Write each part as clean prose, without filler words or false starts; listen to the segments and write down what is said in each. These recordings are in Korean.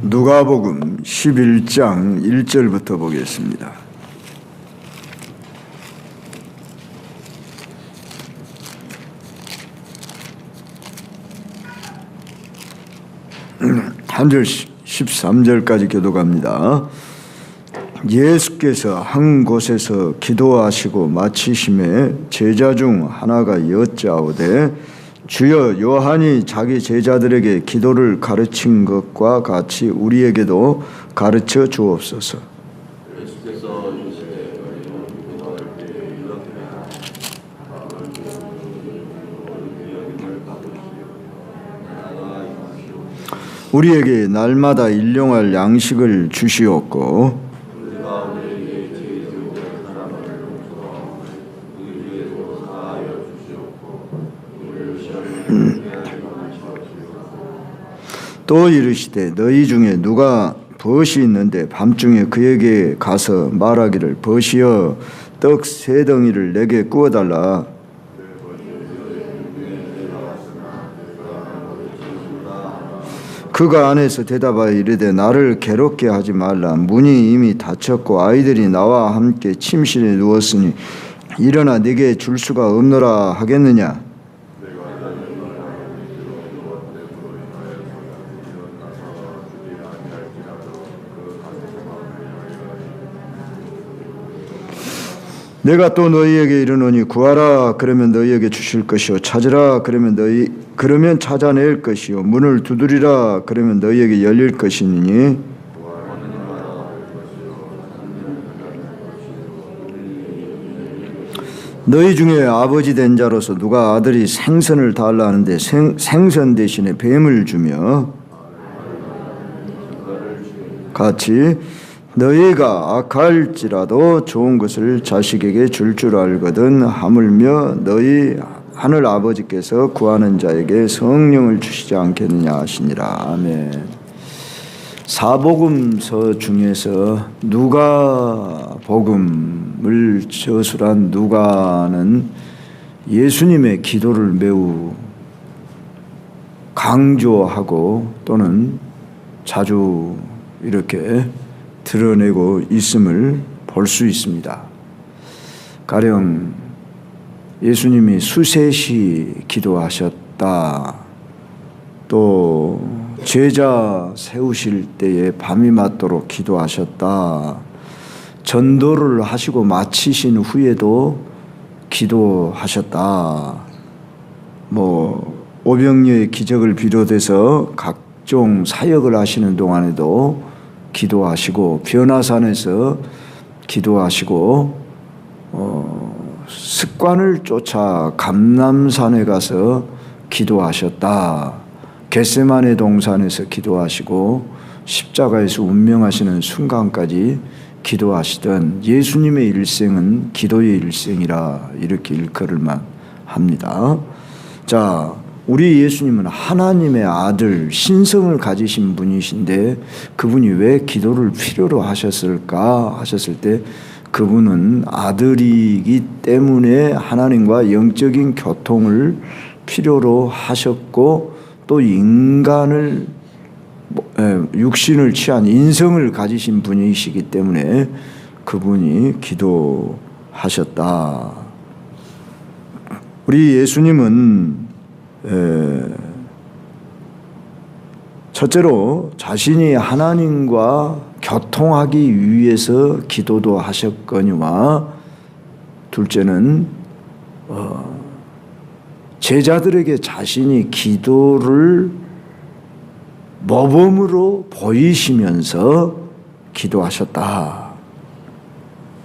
누가복음 11장 1절부터 보겠습니다. 한 절 13절까지 교독합니다. 예수께서 한 곳에서 기도하시고 마치심에 제자 중 하나가 여짜오되 주여, 요한이 자기 제자들에게 기도를 가르친 것과 같이 우리에게도 가르쳐 주옵소서. 우리에게 날마다 일용할 양식을 주시옵고 또 이르시되 너희 중에 누가 벗이 있는데 밤중에 그에게 가서 말하기를 벗이여 떡 3덩이를 내게 구워달라. 그가 안에서 대답하여 이르되 나를 괴롭게 하지 말라. 문이 이미 닫혔고 아이들이 나와 함께 침실에 누웠으니 일어나 네게 줄 수가 없노라 하겠느냐. 내가 또 너희에게 이르노니 구하라 그러면 너희에게 주실 것이요 찾으라 그러면 찾아낼 것이요 문을 두드리라 그러면 너희에게 열릴 것이니 너희 중에 아버지 된 자로서 누가 아들이 생선을 달라 하는데 생선 대신에 뱀을 주며 같이 너희가 악할지라도 좋은 것을 자식에게 줄 알거든 하물며 너희 하늘 아버지께서 구하는 자에게 성령을 주시지 않겠느냐 하시니라. 아멘. 사복음서 중에서 누가복음을 저술한 누가는 예수님의 기도를 매우 강조하고 또는 자주 이렇게 드러내고 있음을 볼 수 있습니다. 가령 예수님이 수셋이 기도하셨다. 또 제자 세우실 때에 밤이 맞도록 기도하셨다. 전도를 하시고 마치신 후에도 기도하셨다. 오병이어의 기적을 비롯해서 각종 사역을 하시는 동안에도 기도하시고 변화산에서 기도하시고 습관을 쫓아 감람산에 가서 기도하셨다. 겟세마네 동산에서 기도하시고 십자가에서 운명하시는 순간까지 기도하시던 예수님의 일생은 기도의 일생이라 이렇게 일컬을만 합니다. 자, 우리 예수님은 하나님의 아들 신성을 가지신 분이신데 그분이 왜 기도를 필요로 하셨을까 하셨을 때 그분은 아들이기 때문에 하나님과 영적인 교통을 필요로 하셨고 또 인간을 육신을 취한 인성을 가지신 분이시기 때문에 그분이 기도하셨다. 우리 예수님은 첫째로 자신이 하나님과 교통하기 위해서 기도도 하셨거니와 둘째는 제자들에게 자신이 기도를 모범으로 보이시면서 기도하셨다.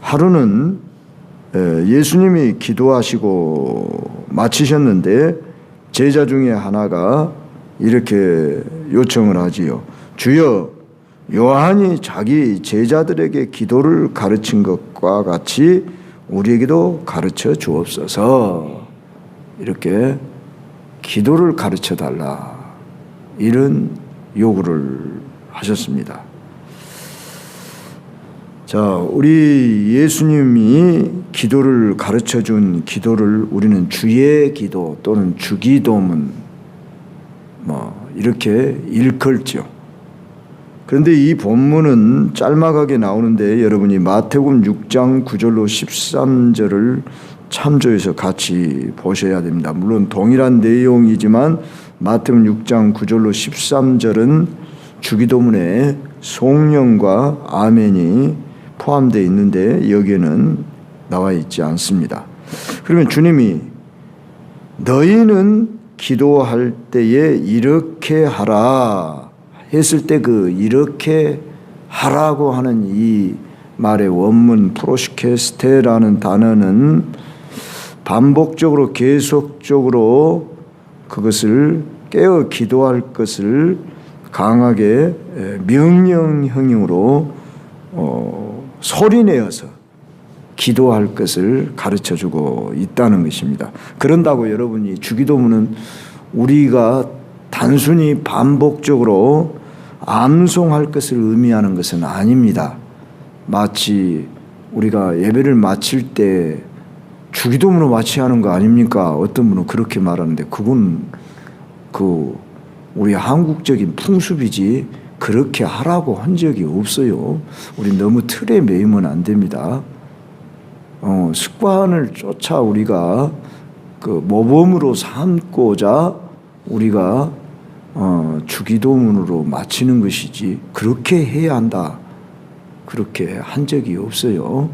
하루는 예수님이 기도하시고 마치셨는데 제자 중에 하나가 이렇게 요청을 하지요. 주여, 요한이 자기 제자들에게 기도를 가르친 것과 같이 우리에게도 가르쳐 주옵소서. 이렇게 기도를 가르쳐 달라. 이런 요구를 하셨습니다. 자, 우리 예수님이 기도를 가르쳐 준 기도를 우리는 주의 기도 또는 주기도문 이렇게 일컬죠. 그런데 이 본문은 짤막하게 나오는데 여러분이 마태복음 6장 9절로 13절을 참조해서 같이 보셔야 됩니다. 물론 동일한 내용이지만 마태복음 6장 9절로 13절은 주기도문에 송영과 아멘이 포함되어 있는데 여기에는 나와 있지 않습니다. 그러면 주님이 너희는 기도할 때에 이렇게 하라 했을 때 그 이렇게 하라고 하는 이 말의 원문 프로시케스테라는 단어는 반복적으로 계속적으로 그것을 깨어 기도할 것을 강하게 명령형으로 소리내어서 기도할 것을 가르쳐주고 있다는 것입니다. 그런다고 여러분이 주기도문은 우리가 단순히 반복적으로 암송할 것을 의미하는 것은 아닙니다. 마치 우리가 예배를 마칠 때 주기도문을 마쳐야 하는 거 아닙니까? 어떤 분은 그렇게 말하는데 그건 우리 한국적인 풍습이지 그렇게 하라고 한 적이 없어요. 우리 너무 틀에 매이면 안 됩니다. 습관을 쫓아 우리가 모범으로 삼고자 우리가 주기도문으로 마치는 것이지 그렇게 해야 한다. 그렇게 한 적이 없어요.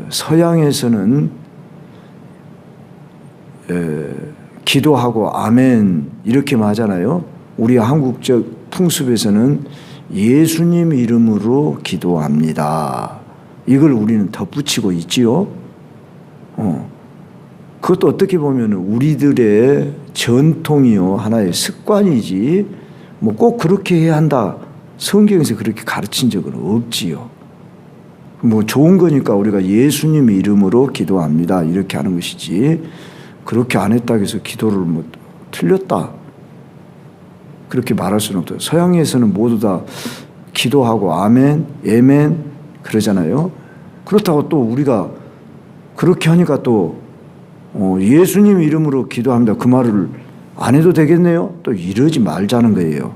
서양에서는 기도하고 아멘 이렇게 하잖아요. 우리 한국적 풍습에서는 예수님 이름으로 기도합니다. 이걸 우리는 덧붙이고 있지요. 그것도 어떻게 보면 우리들의 전통이요 하나의 습관이지 뭐 꼭 그렇게 해야 한다. 성경에서 그렇게 가르친 적은 없지요. 뭐 좋은 거니까 우리가 예수님 이름으로 기도합니다. 이렇게 하는 것이지 그렇게 안 했다고 해서 기도를 뭐 틀렸다. 그렇게 말할 수는 없어요. 서양에서는 모두 다 기도하고 아멘, 에멘 그러잖아요. 그렇다고 또 우리가 그렇게 하니까 또 예수님 이름으로 기도합니다. 그 말을 안 해도 되겠네요. 또 이러지 말자는 거예요.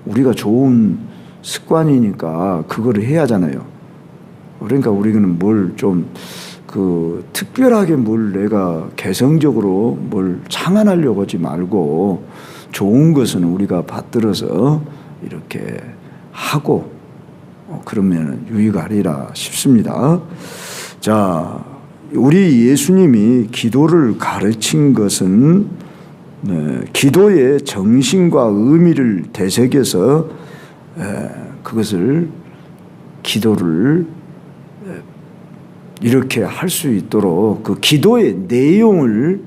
우리가 좋은 습관이니까 그거를 해야 하잖아요. 그러니까 우리는 뭘 좀 특별하게 뭘 내가 개성적으로 뭘 창안하려고 하지 말고 좋은 것은 우리가 받들어서 이렇게 하고 그러면 유익하리라 싶습니다. 자, 우리 예수님이 기도를 가르친 것은 기도의 정신과 의미를 되새겨서 그것을 기도를 이렇게 할 수 있도록 그 기도의 내용을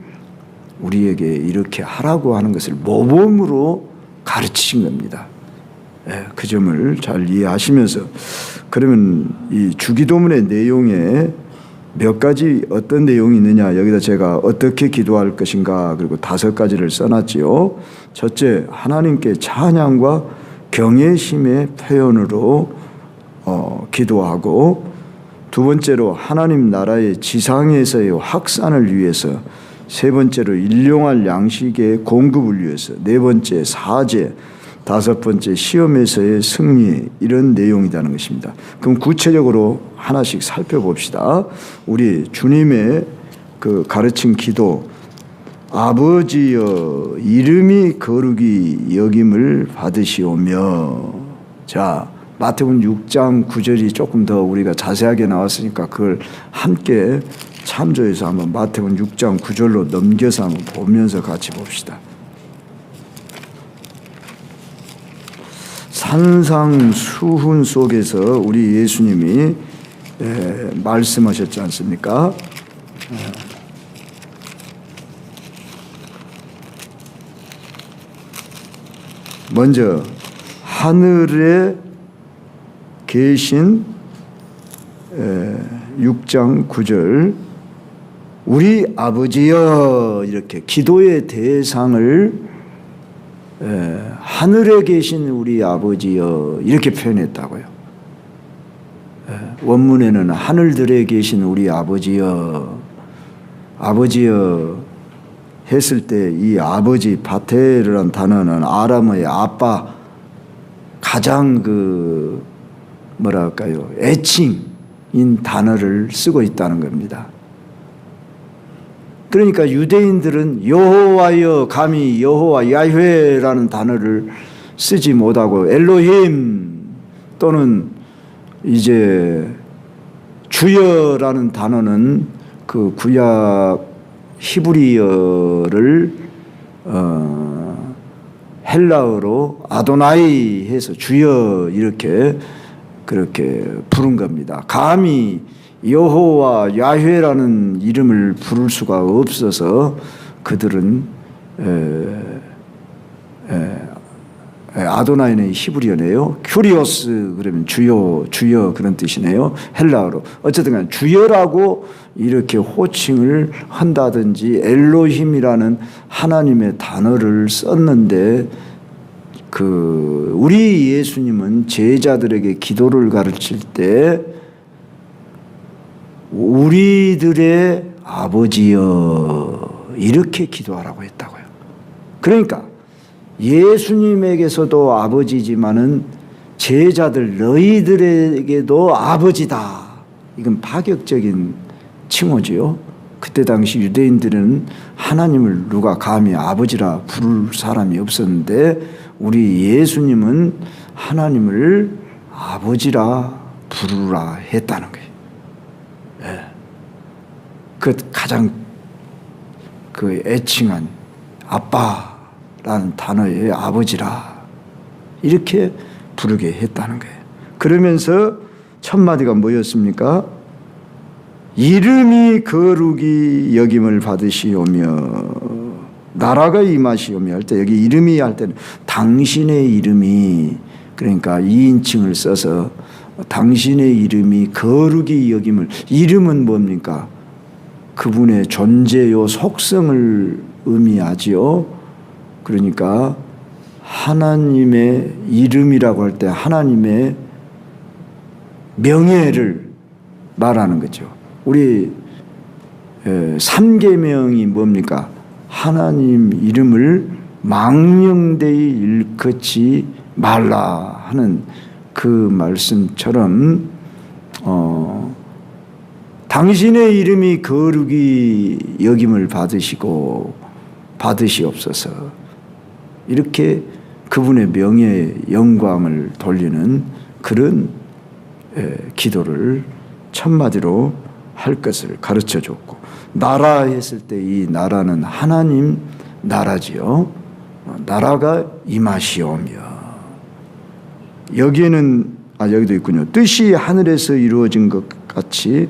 우리에게 이렇게 하라고 하는 것을 모범으로 가르치신 겁니다. 그 점을 잘 이해하시면서 그러면 이 주기도문의 내용에 몇 가지 어떤 내용이 있느냐 여기다 제가 어떻게 기도할 것인가 그리고 5가지를 써놨지요. 첫째, 하나님께 찬양과 경외심의 표현으로 기도하고 두 번째로 하나님 나라의 지상에서의 확산을 위해서 세 번째로 일용할 양식의 공급을 위해서 네 번째 사제 5번째 시험에서의 승리 이런 내용이라는 것입니다. 그럼 구체적으로 하나씩 살펴봅시다. 우리 주님의 그 가르친 기도 아버지여 이름이 거룩이 여김을 받으시오며 자 마태복음 6장 9절이 조금 더 우리가 자세하게 나왔으니까 그걸 함께 참조해서 한번 마태복음 6장 9절로 넘겨서 한번 보면서 같이 봅시다. 산상수훈 속에서 우리 예수님이 말씀하셨지 않습니까? 먼저 하늘에 계신 6장 9절 우리 아버지여 이렇게 기도의 대상을 하늘에 계신 우리 아버지여 이렇게 표현했다고요. 원문에는 하늘들에 계신 우리 아버지여 아버지여 했을 때 이 아버지 바테르란 단어는 아람어의 아빠, 가장 그 뭐랄까요, 애칭인 단어를 쓰고 있다는 겁니다. 그러니까 유대인들은 여호와여, 감히 여호와 야훼라는 단어를 쓰지 못하고 엘로힘 또는 이제 주여라는 단어는 그 구약 히브리어를 헬라어로 아도나이 해서 주여 이렇게 그렇게 부른 겁니다. 감히 여호와 야훼라는 이름을 부를 수가 없어서 그들은 아도나이는 히브리어네요. 큐리오스 그러면 주여, 주여 그런 뜻이네요. 헬라어로. 어쨌든 간에 주여라고 이렇게 호칭을 한다든지 엘로힘이라는 하나님의 단어를 썼는데 우리 예수님은 제자들에게 기도를 가르칠 때 우리들의 아버지여 이렇게 기도하라고 했다고요. 그러니까 예수님에게서도 아버지지만은 제자들 너희들에게도 아버지다. 이건 파격적인 칭호지요. 그때 당시 유대인들은 하나님을 누가 감히 아버지라 부를 사람이 없었는데 우리 예수님은 하나님을 아버지라 부르라 했다는 거예요. 네. 그 가장 그 애칭한 아빠라는 단어의 아버지라 이렇게 부르게 했다는 거예요. 그러면서 첫 마디가 뭐였습니까? 이름이 거룩이 여김을 받으시오며 나라가 임하시오며 할 때 여기 이름이 할 때는 당신의 이름이 그러니까 2인칭을 써서 당신의 이름이 거룩이 여김을 이름은 뭡니까? 그분의 존재요 속성을 의미하지요. 그러니까 하나님의 이름이라고 할 때 하나님의 명예를 말하는 거죠. 우리 3계명이 뭡니까? 하나님 이름을 망령되이 일컫지 말라 하는 그 말씀처럼 당신의 이름이 거룩이 여김을 받으시옵소서 이렇게 그분의 명예 영광을 돌리는 그런 기도를 첫마디로 할 것을 가르쳐 줬고 나라 했을 때 이 나라는 하나님 나라지요. 나라가 임하시오며 여기에는 여기도 있군요. 뜻이 하늘에서 이루어진 것 같이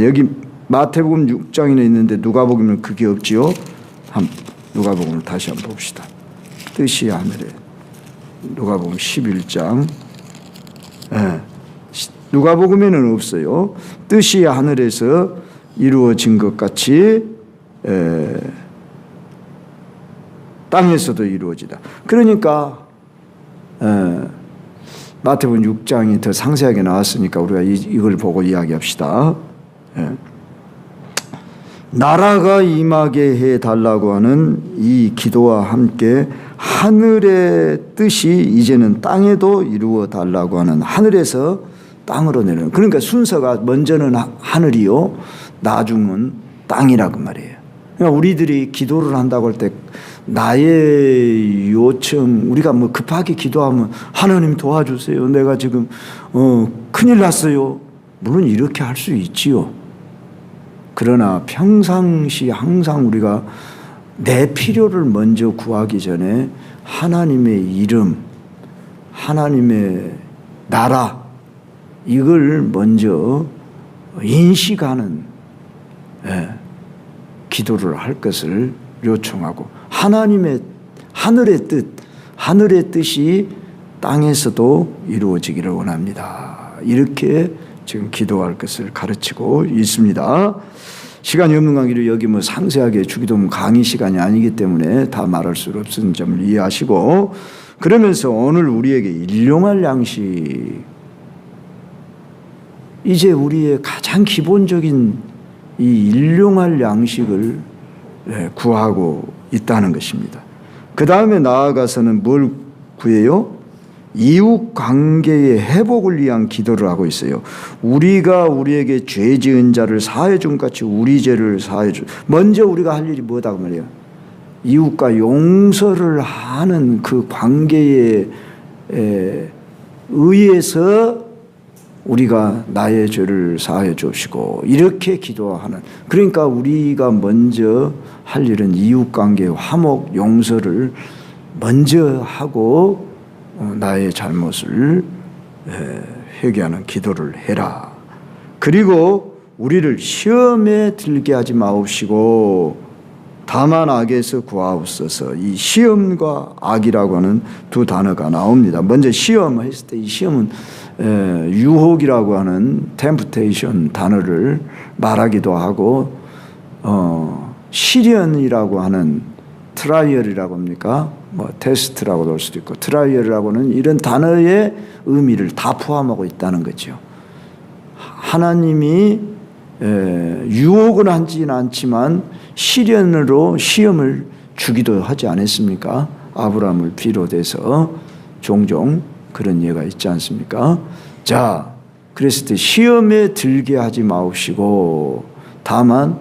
여기 마태복음 6장에는 있는데 누가복음은 그게 없지요. 누가복음을 다시 한번 봅시다. 뜻이 하늘에 누가복음 11장 누가복음에는 없어요. 뜻이 하늘에서 이루어진 것 같이 땅에서도 이루어지다. 그러니까 마태복음 6장이 더 상세하게 나왔으니까 우리가 이걸 보고 이야기합시다. 나라가 임하게 해달라고 하는 이 기도와 함께 하늘의 뜻이 이제는 땅에도 이루어 달라고 하는 하늘에서 땅으로 내려오는 그러니까 순서가 먼저는 하늘이요 나중은 땅이라고 말이에요. 그러니까 우리들이 기도를 한다고 할 때 나의 요청 우리가 뭐 급하게 기도하면 하나님 도와주세요. 내가 지금 큰일 났어요. 물론 이렇게 할 수 있지요. 그러나 평상시 항상 우리가 내 필요를 먼저 구하기 전에 하나님의 이름, 하나님의 나라 이걸 먼저 인식하는 기도를 할 것을 요청하고 하늘의 뜻이 땅에서도 이루어지기를 원합니다. 이렇게 지금 기도할 것을 가르치고 있습니다. 시간이 없는 관계로 여기 뭐 상세하게 주기도문 강의 시간이 아니기 때문에 다 말할 수 없는 점을 이해하시고 그러면서 오늘 우리에게 일용할 양식 이제 우리의 가장 기본적인 이 일용할 양식을 구하고 있다는 것입니다. 그 다음에 나아가서는 뭘 구해요? 이웃 관계의 회복을 위한 기도를 하고 있어요. 우리가 우리에게 죄 지은 자를 사하여 준 같이 우리 죄를 사하여 주. 먼저 우리가 할 일이 뭐다 그 말이에요. 이웃과 용서를 하는 그 관계에 의해서 우리가 나의 죄를 사하여 주시고 이렇게 기도하는, 그러니까 우리가 먼저 할 일은 이웃관계 화목 용서를 먼저 하고 나의 잘못을 회개하는 기도를 해라. 그리고 우리를 시험에 들게 하지 마옵시고 다만 악에서 구하옵소서. 이 시험과 악이라고 하는 두 단어가 나옵니다. 먼저 시험 했을 때 이 시험은 유혹이라고 하는 템프테이션 단어를 말하기도 하고 시련이라고 하는 트라이얼이라고 합니까? 뭐 테스트라고도 할 수도 있고 트라이얼이라고는 이런 단어의 의미를 다 포함하고 있다는 거죠. 하나님이 유혹은 하지는 않지만 시련으로 시험을 주기도 하지 않았습니까? 아브라함을 비롯해서 종종 그런 예가 있지 않습니까? 자, 그랬을 때 시험에 들게 하지 마옵시고 다만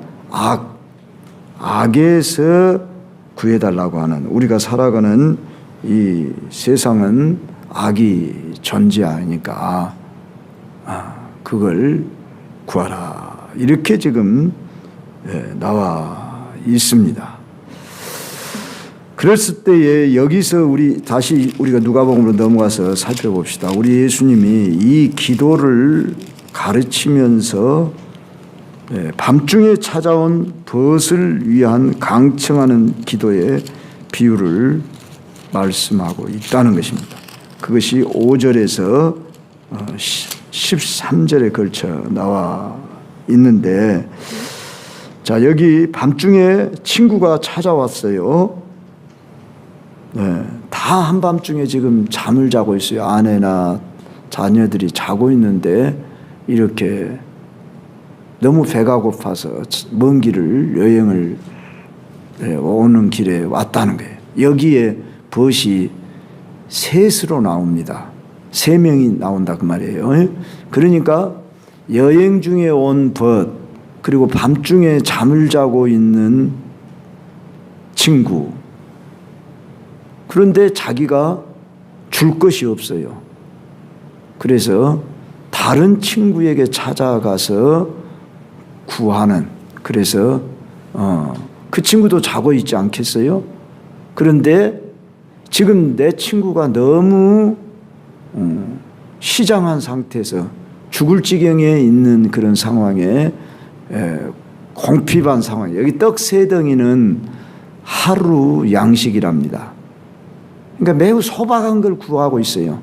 악에서 구해달라고 하는, 우리가 살아가는 이 세상은 악이 존재하니까 그걸 구하라 이렇게 지금 나와 있습니다. 그랬을 때에 여기서 다시 우리가 누가복음으로 넘어가서 살펴봅시다. 우리 예수님이 이 기도를 가르치면서 밤중에 찾아온 벗을 위한 강청하는 기도의 비유를 말씀하고 있다는 것입니다. 그것이 5절에서 13절에 걸쳐 나와 있는데, 자, 여기 밤중에 친구가 찾아왔어요. 다 한밤중에 지금 잠을 자고 있어요. 아내나 자녀들이 자고 있는데 이렇게 너무 배가 고파서 먼 길을 여행을 오는 길에 왔다는 거예요. 여기에 벗이 셋으로 나옵니다. 3명이 나온다 그 말이에요. 그러니까 여행 중에 온 벗, 그리고 밤중에 잠을 자고 있는 친구, 그런데 자기가 줄 것이 없어요. 그래서 다른 친구에게 찾아가서 구하는, 그래서 그 친구도 자고 있지 않겠어요? 그런데 지금 내 친구가 너무 시장한 상태에서 죽을 지경에 있는 그런 상황에 공핍한 상황. 여기 떡 3덩이는 하루 양식이랍니다. 그러니까 매우 소박한 걸 구하고 있어요.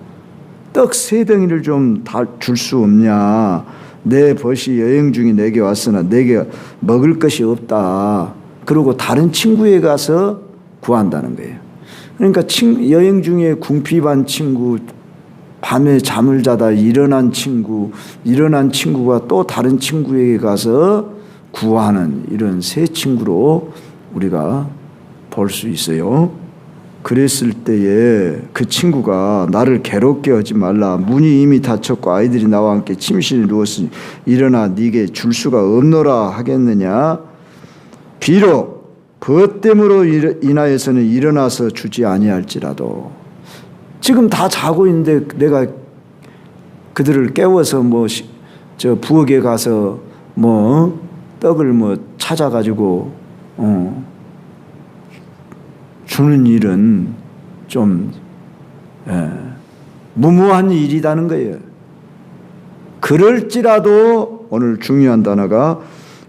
떡 3덩이를 좀 다 줄 수 없냐. 내 벗이 여행 중에 내게 왔으나 내게 먹을 것이 없다. 그리고 다른 친구에 가서 구한다는 거예요. 그러니까 여행 중에 궁핍한 친구, 밤에 잠을 자다 일어난 친구가 또 다른 친구에게 가서 구하는 이런 세 친구로 우리가 볼 수 있어요. 그랬을 때에 그 친구가 나를 괴롭게 하지 말라. 문이 이미 닫혔고 아이들이 나와 함께 침실에 누웠으니 일어나 네게 줄 수가 없노라 하겠느냐. 비록 벗됨으로 인하여서는 일어나서 주지 아니할지라도. 지금 다 자고 있는데 내가 그들을 깨워서 저 부엌에 가서 떡을 찾아가지고 주는 일은 좀 무모한 일이라는 거예요. 그럴지라도 오늘 중요한 단어가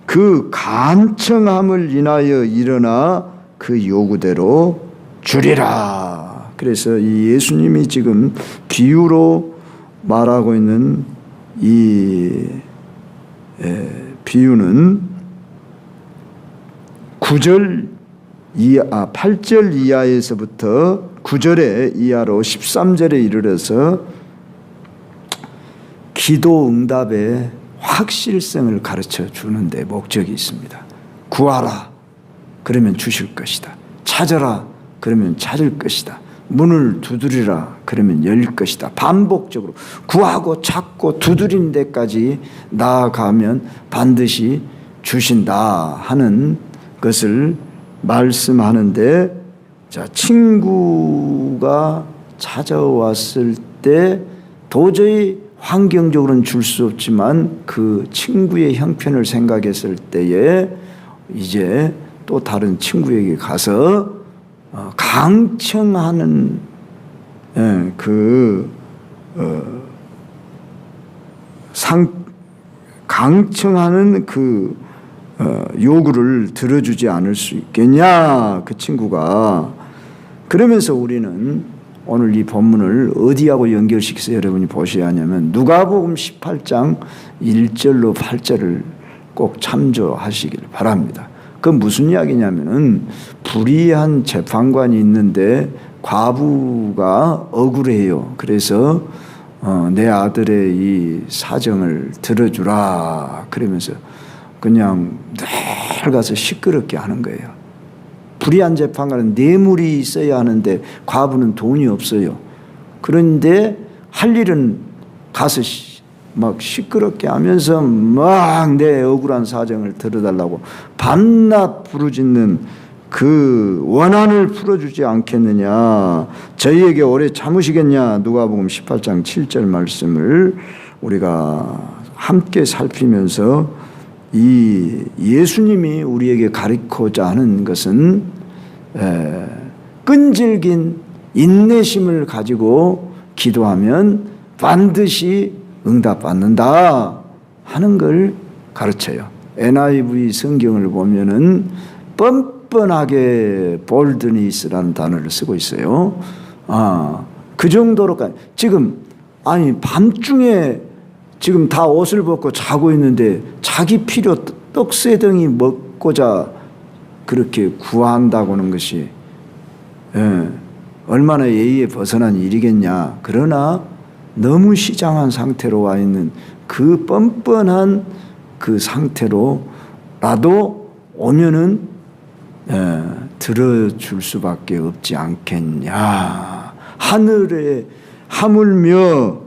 그 간청함을 인하여 일어나 그 요구대로 주리라. 그래서 이 예수님이 지금 비유로 말하고 있는 이 비유는 8절 이하에서부터 9절의 이하로 13절에 이르러서 기도 응답의 확실성을 가르쳐 주는데 목적이 있습니다. 구하라. 그러면 주실 것이다. 찾아라 그러면 찾을 것이다. 문을 두드리라 그러면 열릴 것이다. 반복적으로 구하고 찾고 두드리는 데까지 나아가면 반드시 주신다 하는 것을 말씀하는데, 자, 친구가 찾아왔을 때 도저히 환경적으로는 줄 수 없지만 그 친구의 형편을 생각했을 때에 이제 또 다른 친구에게 가서 강청하는 강청하는 요구를 들어주지 않을 수 있겠냐, 그 친구가. 그러면서 우리는 오늘 이 본문을 어디하고 연결시켜서 여러분이 보셔야 하냐면 누가복음 18장 1절로 8절을 꼭 참조하시길 바랍니다. 그 무슨 이야기냐면은 불의한 재판관이 있는데 과부가 억울해요. 그래서 내 아들의 이 사정을 들어주라 그러면서 그냥 늘 가서 시끄럽게 하는 거예요. 불의한 재판관은 뇌물이 있어야 하는데 과부는 돈이 없어요. 그런데 할 일은 가서 막 시끄럽게 하면서 막 내 억울한 사정을 들어달라고 밤낮 부르짖는 그 원한을 풀어주지 않겠느냐, 저희에게 오래 참으시겠냐. 누가복음 18장 7절 말씀을 우리가 함께 살피면서 이 예수님이 우리에게 가르치고자 하는 것은 끈질긴 인내심을 가지고 기도하면 반드시 응답받는다 하는 걸 가르쳐요. NIV 성경을 보면은 뻔뻔하게 boldness라는 단어를 쓰고 있어요. 그 정도로까지. 지금 밤중에 지금 다 옷을 벗고 자고 있는데 자기 필요 떡새덩이 먹고자 그렇게 구한다고 하는 것이 얼마나 예의에 벗어난 일이겠냐. 그러나 너무 시장한 상태로 와 있는 그 뻔뻔한 그 상태로라도 오면은 들어줄 수밖에 없지 않겠냐. 하늘에 하물며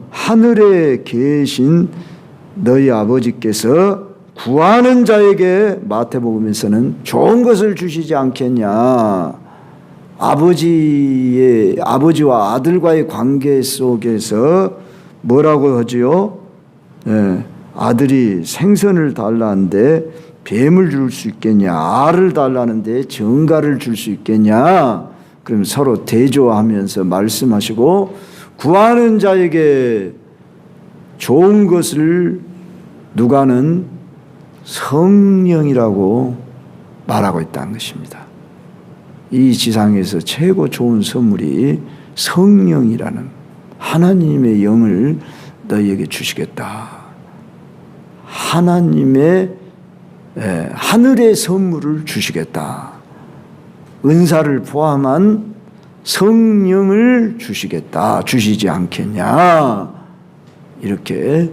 하늘에 계신 너희 아버지께서 구하는 자에게 마태복음에서는 좋은 것을 주시지 않겠냐. 아버지와 아들과의 관계 속에서 뭐라고 하지요? 아들이 생선을 달라는데 뱀을 줄 수 있겠냐, 알을 달라는데 정갈을 줄 수 있겠냐. 그럼 서로 대조하면서 말씀하시고 구하는 자에게 좋은 것을 누가는 성령이라고 말하고 있다는 것입니다. 이 지상에서 최고 좋은 선물이 성령이라는 하나님의 영을 너희에게 주시겠다. 하나님의 하늘의 선물을 주시겠다. 은사를 포함한 성령을 주시겠다. 주시지 않겠냐. 이렇게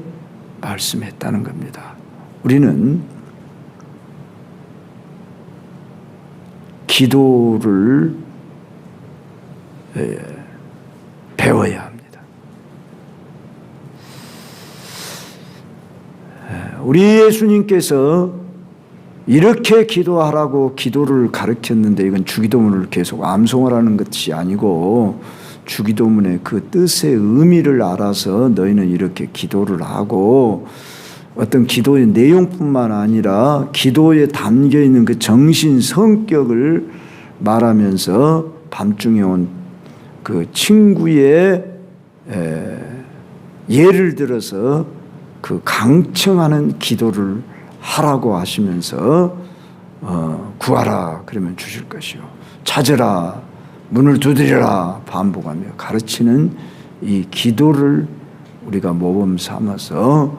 말씀했다는 겁니다. 우리는 기도를 배워야 합니다. 우리 예수님께서 이렇게 기도하라고 기도를 가르쳤는데 이건 주기도문을 계속 암송하라는 것이 아니고 주기도문의 그 뜻의 의미를 알아서 너희는 이렇게 기도를 하고 어떤 기도의 내용뿐만 아니라 기도에 담겨있는 그 정신 성격을 말하면서 밤중에 온 그 친구의 예를 들어서 그 강청하는 기도를 하라고 하시면서 구하라 그러면 주실 것이요, 찾으라 문을 두드리라 반복하며 가르치는 이 기도를 우리가 모범 삼아서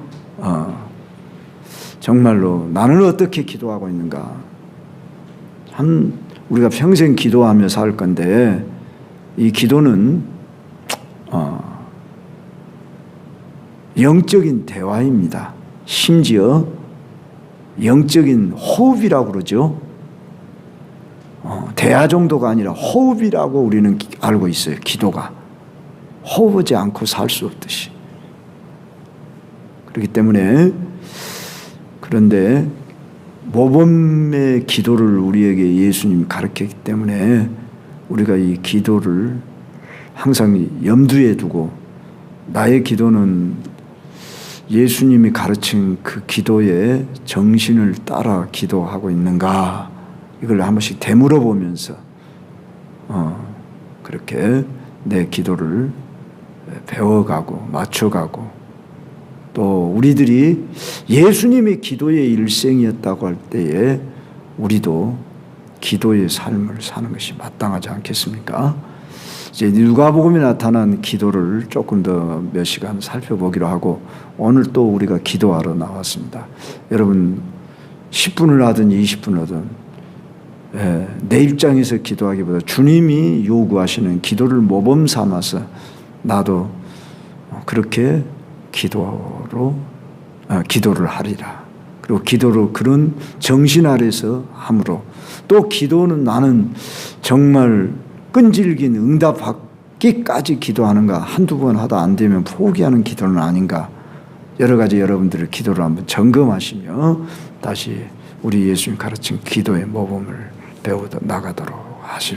정말로 나는 어떻게 기도하고 있는가. 참 우리가 평생 기도하며 살 건데 이 기도는 영적인 대화입니다. 심지어 영적인 호흡이라고 그러죠. 대화 정도가 아니라 호흡이라고 우리는 알고 있어요. 기도가 호흡하지 않고 살 수 없듯이. 그렇기 때문에 그런데 모범의 기도를 우리에게 예수님이 가르쳤기 때문에 우리가 이 기도를 항상 염두에 두고 나의 기도는 예수님이 가르친 그 기도의 정신을 따라 기도하고 있는가, 이걸 한 번씩 되물어 보면서 그렇게 내 기도를 배워가고 맞춰가고, 또 우리들이 예수님의 기도의 일생이었다고 할 때에 우리도 기도의 삶을 사는 것이 마땅하지 않겠습니까? 이제 누가복음에 나타난 기도를 조금 더 몇 시간 살펴보기로 하고, 오늘 또 우리가 기도하러 나왔습니다. 여러분 10분을 하든 20분을 하든 내 입장에서 기도하기보다 주님이 요구하시는 기도를 모범 삼아서 나도 그렇게 기도를 하리라. 그리고 기도로 그런 정신 아래서 함으로, 또 기도는 나는 정말 끈질긴 응답받기까지 기도하는가, 한두 번 하다 안 되면 포기하는 기도는 아닌가, 여러 가지 여러분들의 기도를 한번 점검하시며 다시 우리 예수님 가르친 기도의 모범을 배워 나가도록 하십시오.